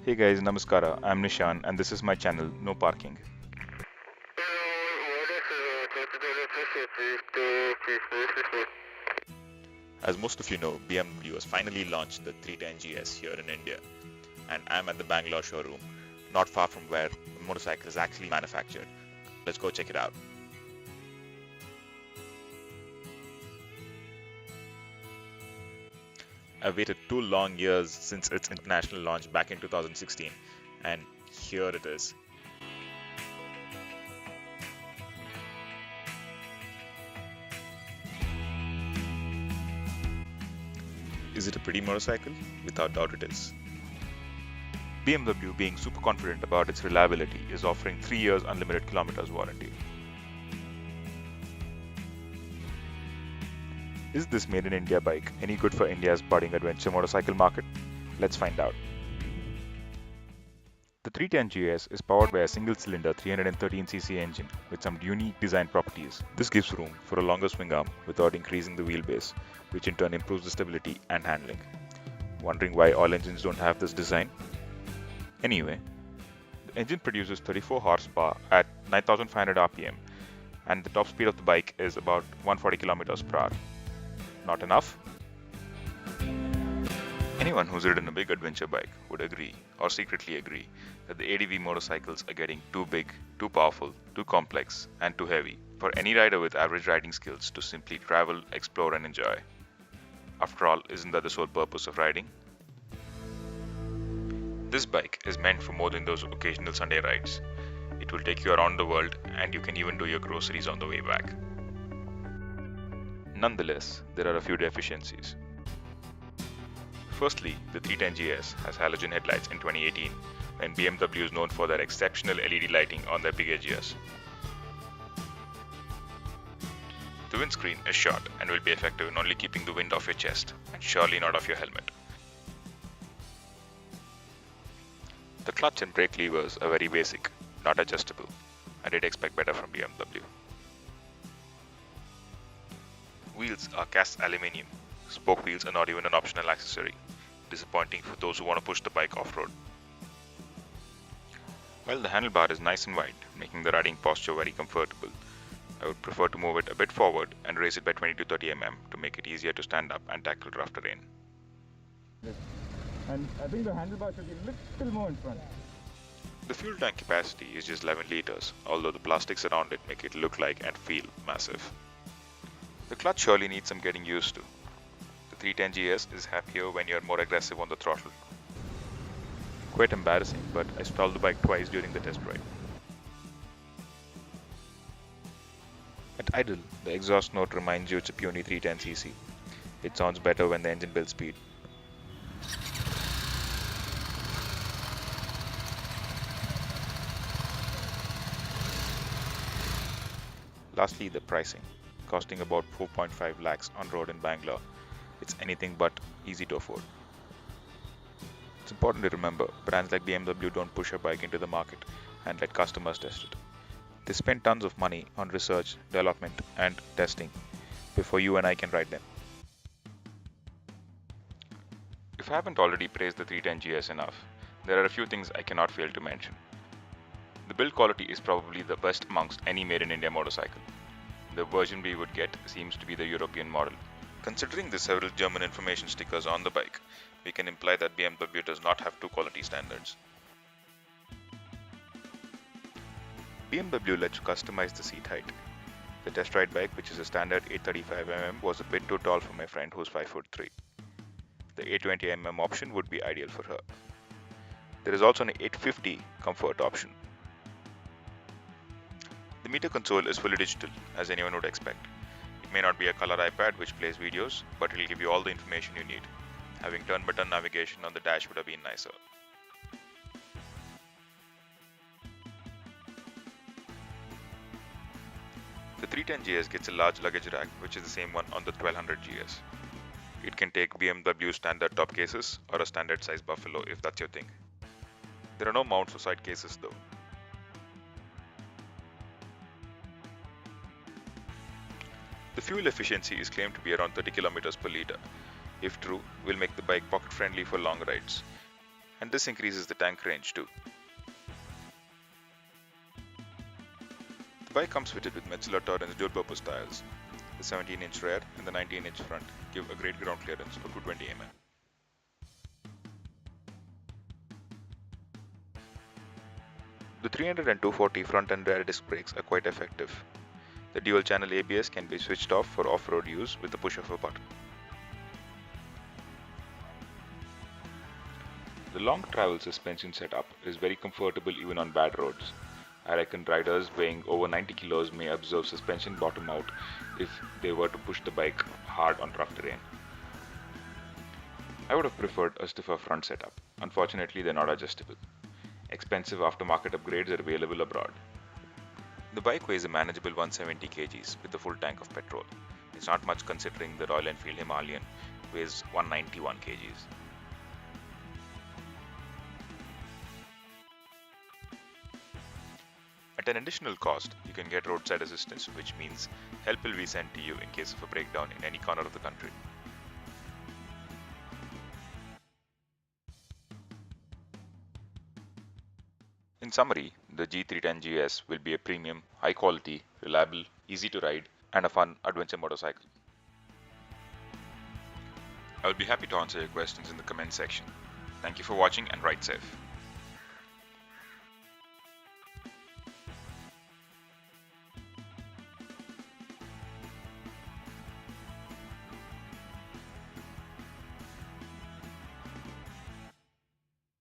Hey guys, Namaskara. I'm Nishan and this is my channel, No Parking. As most of you know, BMW has finally launched the 310 GS here in India, and I'm at the Bangalore showroom, not far from where the motorcycle is actually manufactured. Let's go check it out. I've waited 2 long years since its international launch back in 2016, and here it is. Is it a pretty motorcycle? Without doubt it is. BMW, being super confident about its reliability, is offering 3 years unlimited kilometers warranty. Is this made in India bike any good for India's budding adventure motorcycle market? Let's find out. The 310 GS is powered by a single-cylinder 313cc engine with some unique design properties. This gives room for a longer swing arm without increasing the wheelbase, which in turn improves the stability and handling. Wondering why all engines don't have this design? Anyway, the engine produces 34 horsepower at 9500 rpm and the top speed of the bike is about 140 kilometers per hour. Not enough? Anyone who's ridden a big adventure bike would agree, or secretly agree, that the ADV motorcycles are getting too big, too powerful, too complex, and too heavy for any rider with average riding skills to simply travel, explore, and enjoy. After all, isn't that the sole purpose of riding? This bike is meant for more than those occasional Sunday rides. It will take you around the world, and you can even do your groceries on the way back. Nonetheless, there are a few deficiencies. Firstly, the 310 GS has halogen headlights in 2018, when BMW is known for their exceptional LED lighting on their big edges. The windscreen is short and will be effective in only keeping the wind off your chest, and surely not off your helmet. The clutch and brake levers are very basic, not adjustable. I did expect better from BMW. Wheels are cast aluminium. Spoke wheels are not even an optional accessory. Disappointing for those who want to push the bike off-road. While the handlebar is nice and wide, making the riding posture very comfortable, I would prefer to move it a bit forward and raise it by 20 to 30 mm to make it easier to stand up and tackle rough terrain. And I think the handlebar should be a little more in front. The fuel tank capacity is just 11 liters, although the plastics around it make it look like and feel massive. The clutch surely needs some getting used to. The 310 GS is happier when you're more aggressive on the throttle. Quite embarrassing, but I stalled the bike twice during the test ride. At idle, the exhaust note reminds you it's a puny 310cc. It sounds better when the engine builds speed. Lastly, the pricing. Costing about 4.5 lakhs on road in Bangalore, it's anything but easy to afford. It's important to remember, brands like BMW don't push a bike into the market and let customers test it. They spend tons of money on research, development, and testing before you and I can ride them. If I haven't already praised the 310 GS enough, there are a few things I cannot fail to mention. The build quality is probably the best amongst any made in India motorcycle. The version we would get seems to be the European model. Considering the several German information stickers on the bike, we can imply that BMW does not have two quality standards. BMW lets you customize the seat height. The test ride bike, which is a standard 835 mm, was a bit too tall for my friend who's 5'3". The 820 mm option would be ideal for her. There is also an 850 comfort option. The meter console is fully digital, as anyone would expect. It may not be a color iPad which plays videos, but it will give you all the information you need. Having turn-button navigation on the dash would have been nicer. The 310 GS gets a large luggage rack, which is the same one on the 1200 GS. It can take BMW standard top cases or a standard size Buffalo if that's your thing. There are no mounts or side cases though. The fuel efficiency is claimed to be around 30 km per litre. If true, will make the bike pocket friendly for long rides. and this increases the tank range too. The bike comes fitted with Metzeler Torrens dual-purpose tires. The 17-inch rear and the 19-inch front give a great ground clearance of 220 mm. The 300 and 240 front and rear disc brakes are quite effective. The dual-channel ABS can be switched off for off-road use with the push of a button. The long travel suspension setup is very comfortable even on bad roads. I reckon riders weighing over 90 kilos may observe suspension bottom out if they were to push the bike hard on rough terrain. I would have preferred a stiffer front setup. Unfortunately, they're not adjustable. Expensive aftermarket upgrades are available abroad. The bike weighs a manageable 170 kgs with a full tank of petrol. It's not much considering the Royal Enfield Himalayan weighs 191 kgs. At an additional cost, you can get roadside assistance, which means help will be sent to you in case of a breakdown in any corner of the country. In summary, the G310 GS will be a premium, high quality, reliable, easy to ride, and a fun adventure motorcycle. I will be happy to answer your questions in the comment section. Thank you for watching and ride safe.